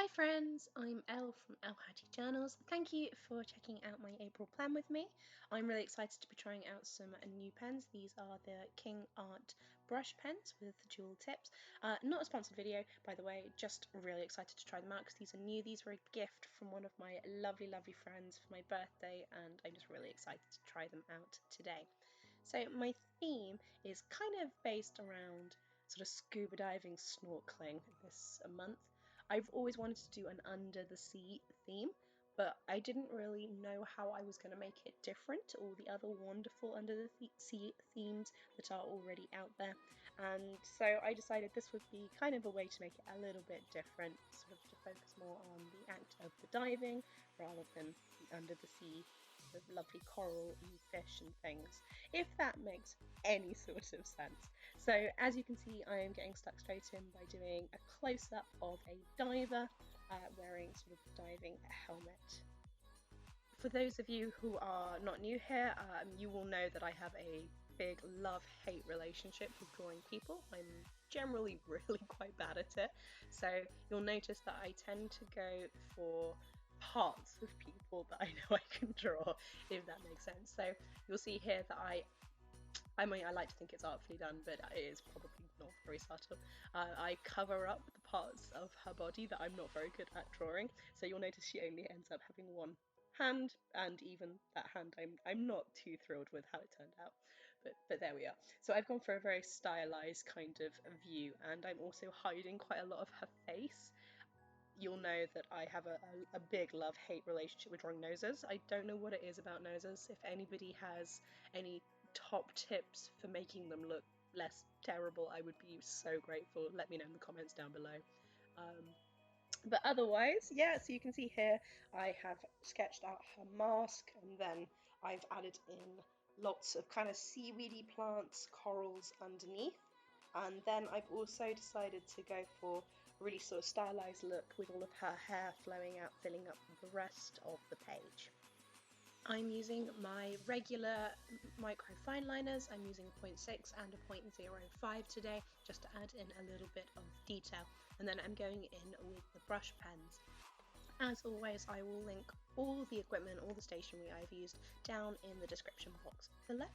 Hi friends, I'm Elle from Elle Hattie Journals. Thank you for checking out my April plan with me. I'm really excited to be trying out some new pens. These are the KingArt brush pens with dual tips. Not a sponsored video, by the way, just really excited to try them out because these are new. These were a gift from one of my lovely friends for my birthday, and I'm just really excited to try them out today. So my theme is kind of based around sort of scuba diving, snorkeling this month. I've always wanted to do an under the sea theme, but I didn't really know how I was going to make it different to all the other wonderful under the sea themes that are already out there. And so I decided this would be kind of a way to make it a little bit different, sort of to focus more on the act of the diving rather than the under the sea, the lovely coral and fish and things, if that makes any sort of sense. So as you can see, I am getting stuck straight in by doing a close-up of a diver wearing sort of diving helmet. For those of you who are not new here, you will know that I have a big love-hate relationship with drawing people. I'm generally really quite bad at it, so you'll notice that I tend to go for parts of people that I know I can draw, if that makes sense. So you'll see here that I mean, I like to think it's artfully done, but it is probably not very subtle. I cover up the parts of her body that I'm not very good at drawing, so you'll notice she only ends up having one hand, and even that hand I'm not too thrilled with how it turned out, but there we are. So I've gone for a very stylized kind of view, and I'm also hiding quite a lot of her face. You'll know that I have a big love-hate relationship with drawing noses. I don't know what it is about noses. If anybody has any top tips for making them look less terrible, I would be so grateful. Let me know in the comments down below. But otherwise, yeah, so you can see here I have sketched out her mask, and then I've added in lots of kind of seaweedy plants, corals underneath. And then I've also decided to go for a really sort of stylized look with all of her hair flowing out, filling up the rest of the page. I'm using my regular micro fineliners. I'm using a 0.6 and a 0.05 today, just to add in a little bit of detail. And then I'm going in with the brush pens. As always, I will link all the equipment, all the stationery I've used down in the description box below.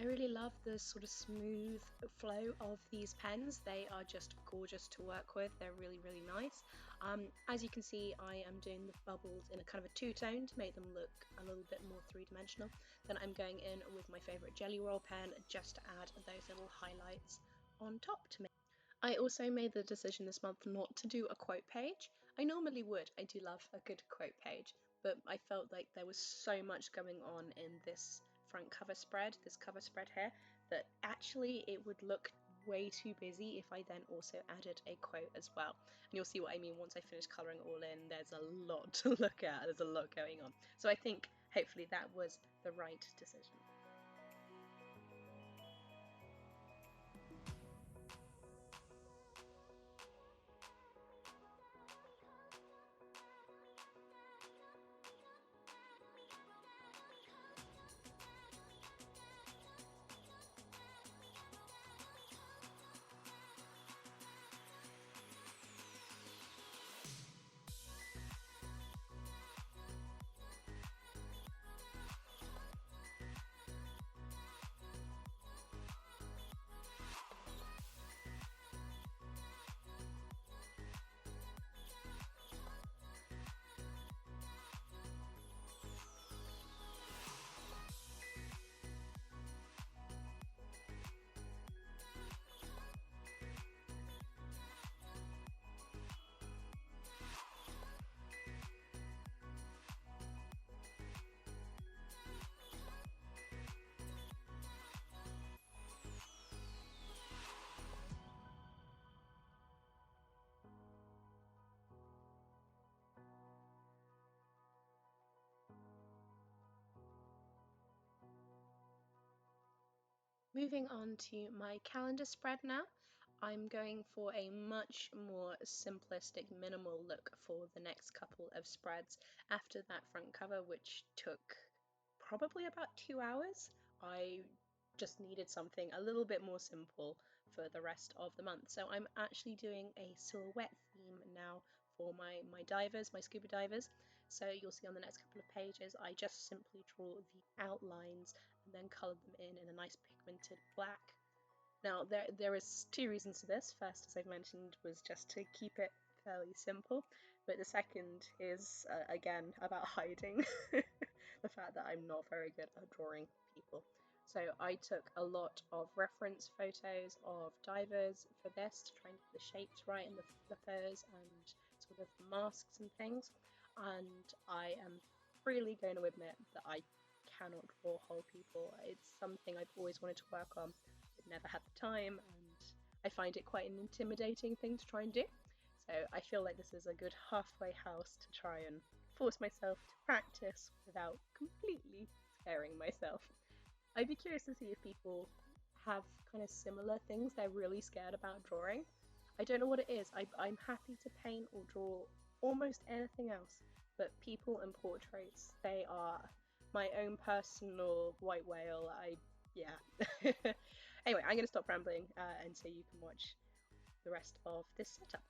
I really love the sort of smooth flow of these pens. They are just gorgeous to work with. They're really, really nice. As you can see, I am doing the bubbles in a kind of a two-tone to make them look a little bit more three-dimensional. Then I'm going in with my favorite Jelly Roll pen just to add those little highlights on top to me. I also made the decision this month not to do a quote page. I normally would, I do love a good quote page, but I felt like there was so much going on in this front cover spread, this cover spread here, that actually it would look way too busy if I then also added a quote as well. And you'll see what I mean once I finish colouring all in. There's a lot to look at, there's a lot going on. So I think hopefully that was the right decision. Moving on to my calendar spread now, I'm going for a much more simplistic, minimal look for the next couple of spreads. After that front cover, which took probably about 2 hours, I just needed something a little bit more simple for the rest of the month. So I'm actually doing a silhouette theme now for my divers, my scuba divers. So you'll see on the next couple of pages, I just simply draw the outlines and then colour them in a nice pigmented black. Now there is two reasons to this. First, as I've mentioned, was just to keep it fairly simple, but the second is again about hiding the fact that I'm not very good at drawing people. So I took a lot of reference photos of divers for this to try and get the shapes right and the furs and sort of the masks and things, and I am freely going to admit that I cannot draw whole people. It's something I've always wanted to work on, but never had the time, and I find it quite an intimidating thing to try and do. So I feel like this is a good halfway house to try and force myself to practice without completely scaring myself. I'd be curious to see if people have kind of similar things they're really scared about drawing. I don't know what it is. I'm happy to paint or draw almost anything else, but people and portraits, they are my own personal white whale. Yeah. Anyway, I'm going to stop rambling and so you can watch the rest of this setup.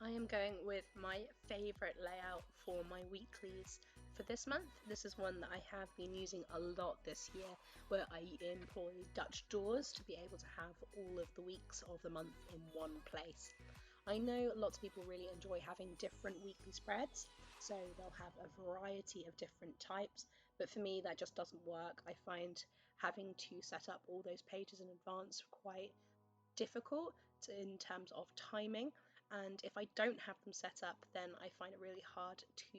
I am going with my favourite layout for my weeklies for this month, this is one that I have been using a lot this year, where I employ Dutch doors to be able to have all of the weeks of the month in one place. I know lots of people really enjoy having different weekly spreads, so they'll have a variety of different types, but for me that just doesn't work. I find having to set up all those pages in advance quite difficult in terms of timing, and if I don't have them set up, then I find it really hard to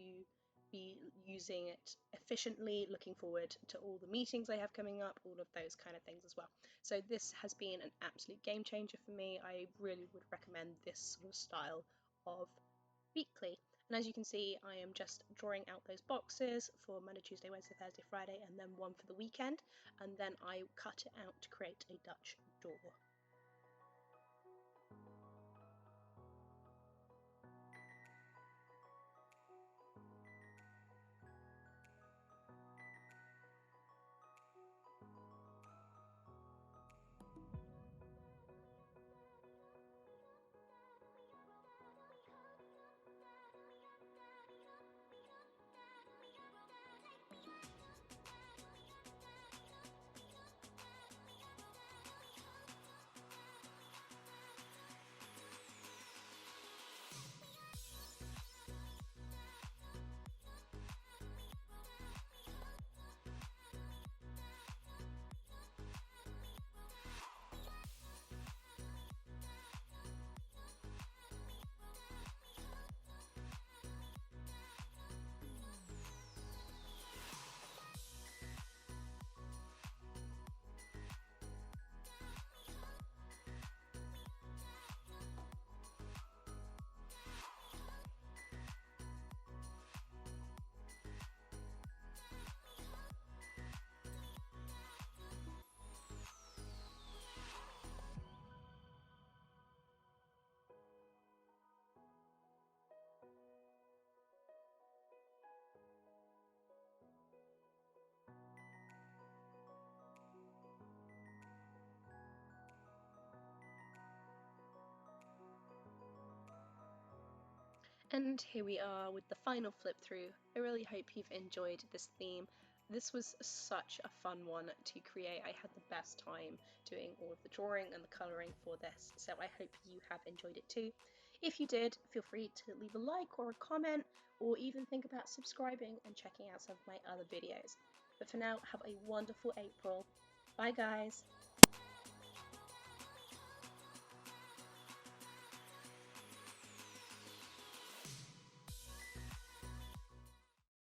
be using it efficiently, looking forward to all the meetings I have coming up, all of those kind of things as well. So this has been an absolute game changer for me. I really would recommend this sort of style of weekly. And as you can see, I am just drawing out those boxes for Monday, Tuesday, Wednesday, Thursday, Friday, and then one for the weekend, and then I cut it out to create a Dutch door. And here we are with the final flip through. I really hope you've enjoyed this theme. This was such a fun one to create. I had the best time doing all of the drawing and the colouring for this, so I hope you have enjoyed it too. If you did, feel free to leave a like or a comment, or even think about subscribing and checking out some of my other videos. But for now, have a wonderful April. Bye guys!